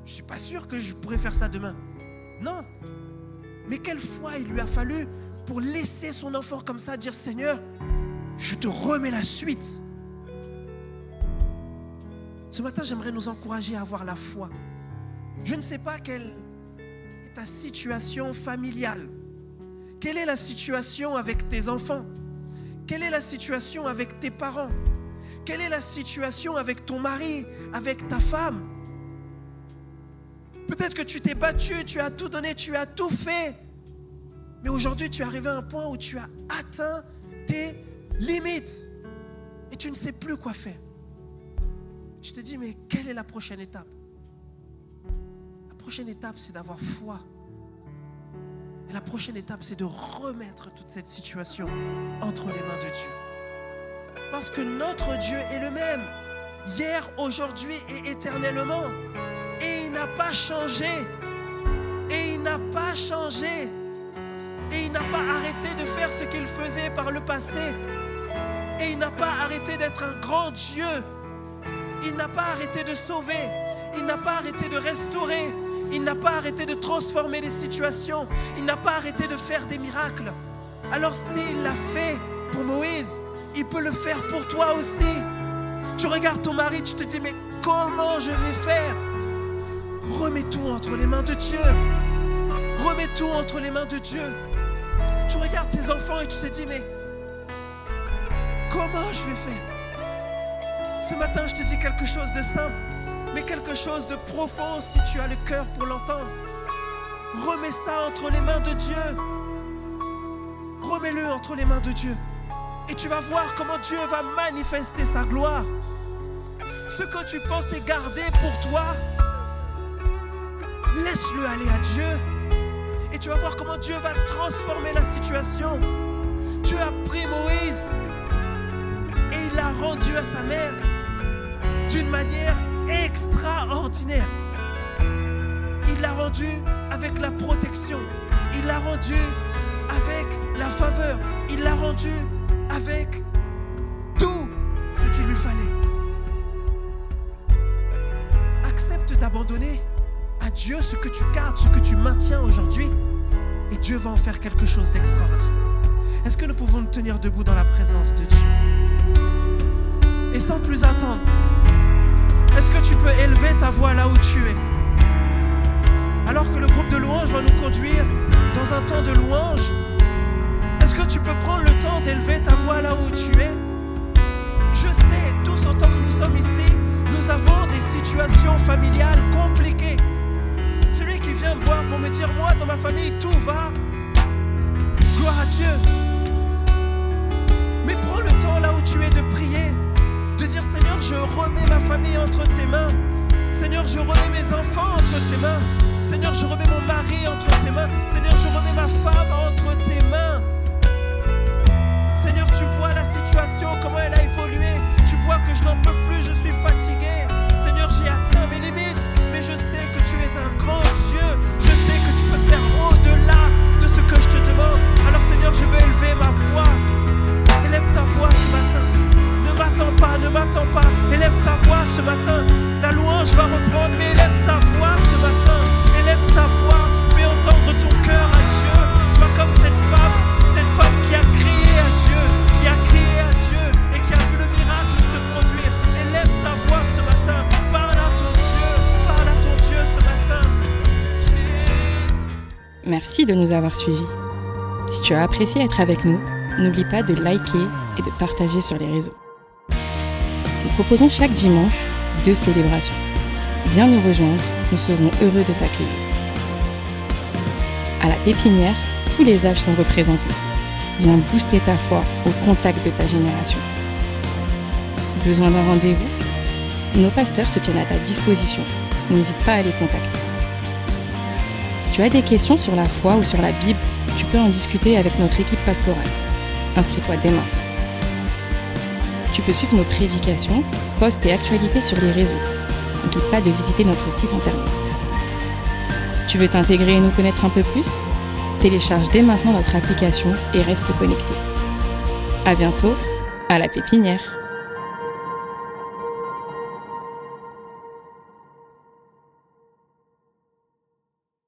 suis pas sûr que je pourrais faire ça demain. Non. Mais quelle foi il lui a fallu pour laisser son enfant comme ça, dire Seigneur, je te remets la suite. Ce matin, j'aimerais nous encourager à avoir la foi. Je ne sais pas quelle est ta situation familiale. Quelle est la situation avec tes enfants? Quelle est la situation avec tes parents? Quelle est la situation avec ton mari, avec ta femme? Peut-être que tu t'es battu, tu as tout donné, tu as tout fait. Mais aujourd'hui, tu es arrivé à un point où tu as atteint tes limites. Et tu ne sais plus quoi faire. Tu te dis, mais quelle est la prochaine étape? La prochaine étape, c'est d'avoir foi. Et la prochaine étape, c'est de remettre toute cette situation entre les mains de Dieu. Parce que notre Dieu est le même, hier, aujourd'hui et éternellement. Et il n'a pas changé. Et il n'a pas changé. Et il n'a pas arrêté de faire ce qu'il faisait par le passé. Et il n'a pas arrêté d'être un grand Dieu. Il n'a pas arrêté de sauver. Il n'a pas arrêté de restaurer. Il n'a pas arrêté de transformer les situations. Il n'a pas arrêté de faire des miracles. Alors s'il l'a fait pour Moïse, il peut le faire pour toi aussi. Tu regardes ton mari, tu te dis, mais comment je vais faire? Remets tout entre les mains de Dieu. Remets tout entre les mains de Dieu. Tu regardes tes enfants et tu te dis, mais comment je vais faire? Ce matin, je te dis quelque chose de simple, mais quelque chose de profond si tu as le cœur pour l'entendre. Remets ça entre les mains de Dieu. Remets-le entre les mains de Dieu. Et tu vas voir comment Dieu va manifester sa gloire. Ce que tu pensais garder pour toi, laisse-le aller à Dieu. Et tu vas voir comment Dieu va transformer la situation. Dieu a pris Moïse et il l'a rendu à sa mère d'une manière extraordinaire. Il l'a rendu avec la protection. Il l'a rendu avec la faveur. Il l'a rendu avec tout ce qu'il lui fallait. Accepte d'abandonner à Dieu ce que tu gardes, ce que tu maintiens aujourd'hui, et Dieu va en faire quelque chose d'extraordinaire. Est-ce que nous pouvons nous tenir debout dans la présence de Dieu? Et sans plus attendre, est-ce que tu peux élever ta voix là où tu es? Alors que le groupe de louange va nous conduire dans un temps de louange, est-ce que tu peux prendre le temps d'élever ta voix là où tu es? Je sais, tous autant que nous sommes ici, nous avons des situations familiales compliquées. Celui qui vient me voir pour me dire, moi dans ma famille tout va, gloire à Dieu. Mais prends le temps là où tu es de prier, de dire Seigneur, je remets ma famille entre tes mains. Seigneur, je remets mes enfants entre tes mains. Seigneur, je remets mon mari entre tes mains. Seigneur, je remets ma femme entre tes mains. Seigneur, tu vois la situation, comment elle a évolué. Tu vois que je n'en peux plus, je suis fatigué. Seigneur, j'ai atteint mes limites, mais je sais que tu es un grand Dieu. Je sais que tu peux faire au-delà de ce que je te demande. Alors Seigneur, je veux élever ma voix. Élève ta voix ce matin. Ne m'attends pas. Élève ta voix ce matin. La louange va reprendre, mais élève ta voix ce matin. Élève ta voix. Fais entendre ton cœur à Dieu. Sois comme cette femme. Merci de nous avoir suivis. Si tu as apprécié être avec nous, n'oublie pas de liker et de partager sur les réseaux. Nous proposons chaque dimanche 2 célébrations. Viens nous rejoindre, nous serons heureux de t'accueillir. À la pépinière, tous les âges sont représentés. Viens booster ta foi au contact de ta génération. Besoin d'un rendez-vous ? Nos pasteurs se tiennent à ta disposition. N'hésite pas à les contacter. Si tu as des questions sur la foi ou sur la Bible, tu peux en discuter avec notre équipe pastorale. Inscris-toi dès maintenant. Tu peux suivre nos prédications, posts et actualités sur les réseaux. N'oublie pas de visiter notre site internet. Tu veux t'intégrer et nous connaître un peu plus ? Télécharge dès maintenant notre application et reste connecté. À bientôt, à la pépinière.